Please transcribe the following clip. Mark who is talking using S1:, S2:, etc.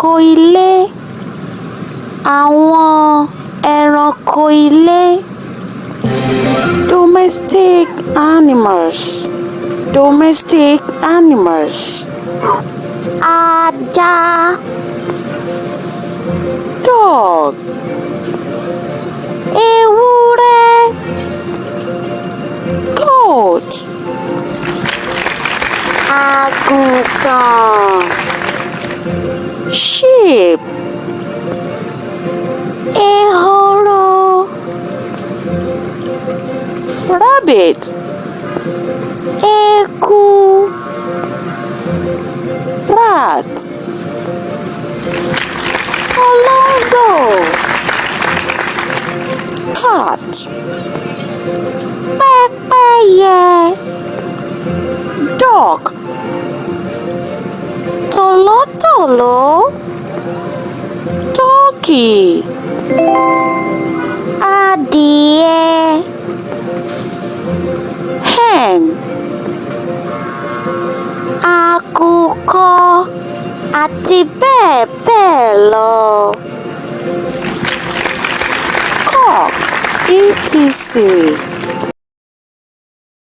S1: ẹranko ilé. Àwọn ẹranko ilé. Domestic animals. Domestic animals. Ajá. Dog. Ewúrẹ́. Goat. Àgùntàn. Sheep. Ehoro. Rabbit. Eku. Rat. Olóńgbò. Cat. Pẹ́pẹ́yẹ. Dog. Tòlótòló. Turkey. Adìẹ. Hen. Àkùkọ àti bẹ́ẹ̀ bẹ́ẹ̀ lọ. Cock, etc.